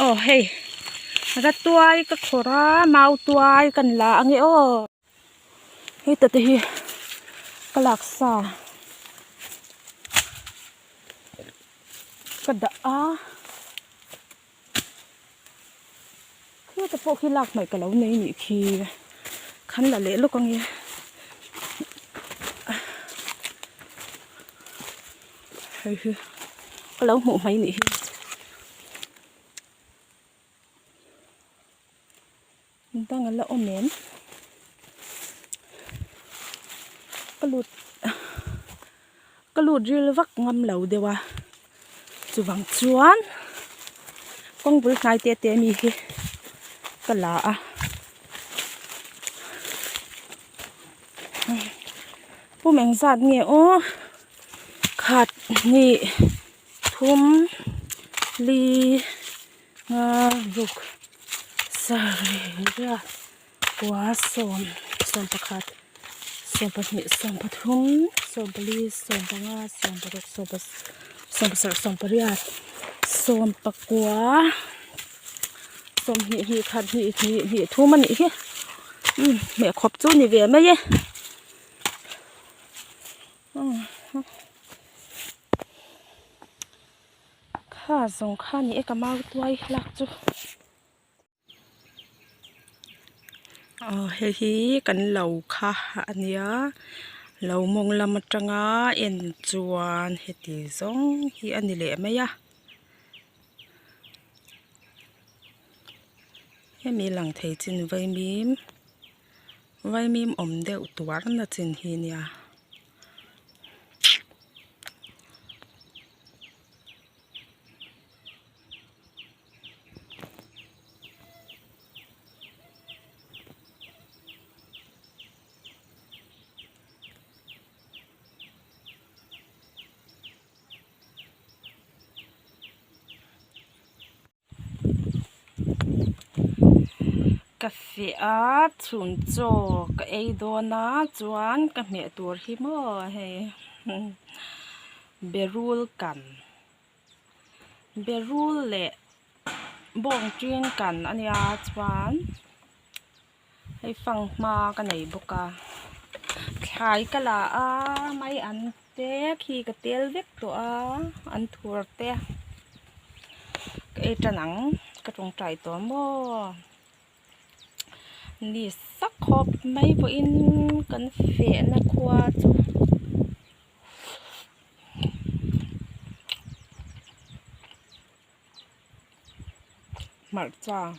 Oh hey, agak tuai ke kora mau tuai kan la angi oh. Hi tatahi kalaksa. Kada a. Hi tapo hilak mai kalau nei ni khi kan la le lo kangi. Hey hi. Kalau mu mai ni hi. Tang ala omen. Kalut ril vak ngam lau dewa. Chuwang chuan. Kong bul khai te mi hi. Kala a. Pu meng zat nge o. Khat ni thum li nga ruk sari ra kwa som pakhat som pahnih som pathum som pali som panga som paruk som pasar som pariat som pakwa som hi khat hi thum ani hi me khop chu ni ve mai ye kha zong kha ni ekamau tuai lak chu hei hi kan lo kha ania lo mong lam atanga en chuan heti zong hi ani le mai ya hemi lang thei chin vai mim om deuh tuar na chin hi nia cafe a chun cho ka ei dona chuan ka me tur hi mo hei berul le bong trin kan ania chuan hei fang hma ka nei boka thlai kala a mai an te khi ka tel vek to a an thur te ka ei tanang ka tong trai to mo ni sắc hộp mấy bộ in cần phê na qua chú mặt trà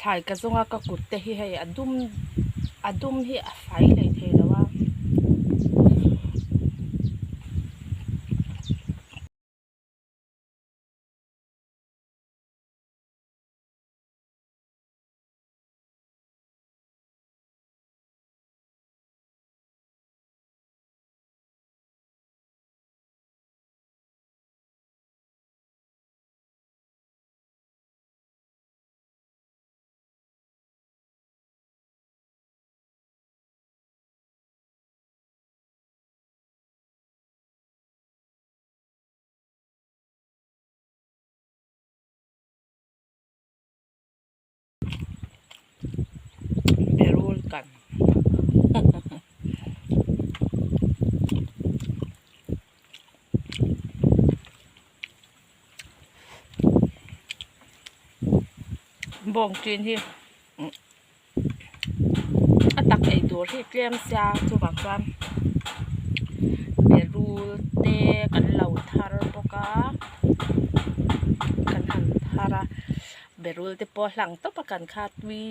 thải cái zonga ka kut te hi hei adum hi a fai lei thei lawa บ่งจีนที่ตักไอตัวที่เตรียมซาตัวบางวันเบรูเตกันเหล่าทาร์ปกากันหันทาระเบรูเตปอหลังต้องประกันคาดวี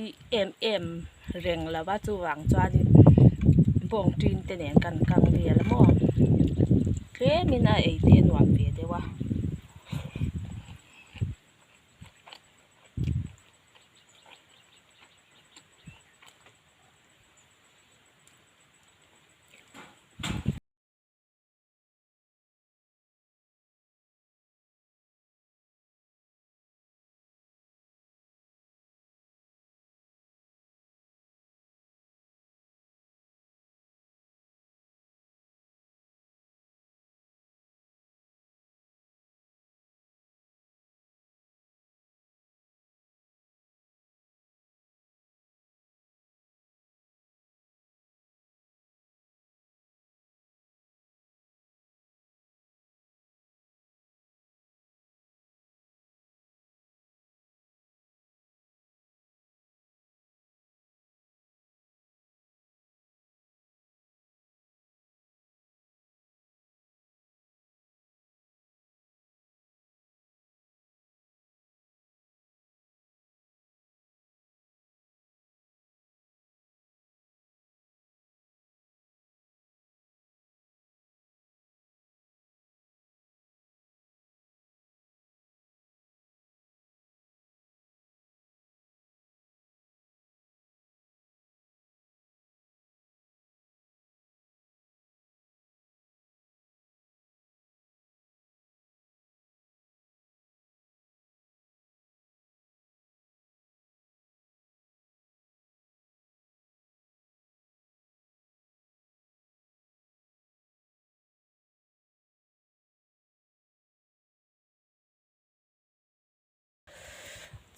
เร่งแล้วว่าตัวบางจวนบ่งจีนเตเนี่ยกันกังเรียแล้วมั้งเคมีน่าไอเตียนหวานเปียเดียวว่า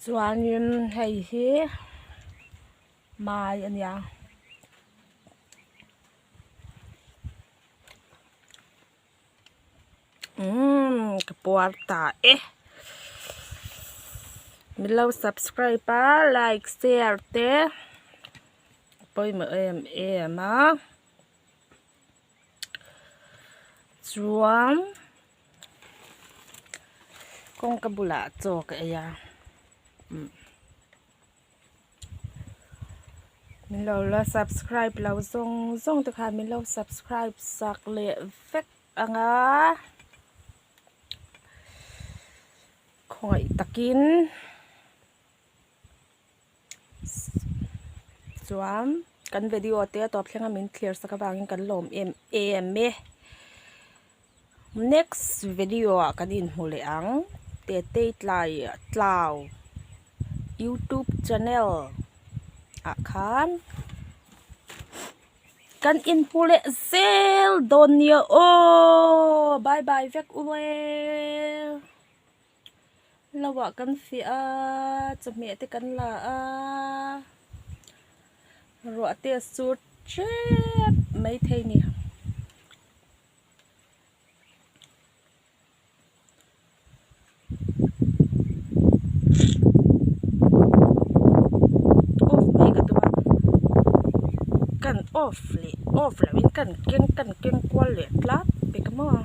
จวนยืนให้ที่มาอันยังกระปวดตามีเรา subscribe ป่ะ like share เต้ไปมามาจวนกงกระบุละโจกไอ้ยามีเรา subscribe เราส่งตัวค่ะมีเรา subscribe สักเลยเฟกอ่ะคอยตะกินจวมกันวิดีโอเตะตอบเพียงมินเคลียร์สักบางกันลมnext video กันอินหูเลยอังเตะไลลาว YouTube channel อาคารกันอินหูเลยเซลโดนเยอะโอ้บายบายเฟกอุเวเราว่ากันเสียจะเมียติกันละรัวเตียสุดเจ็บไม่เท่นี่โอ้ไม่กันตัวกันออฟเลยวินกันเก่งกว่าเลยพลัดไปกันมั้ง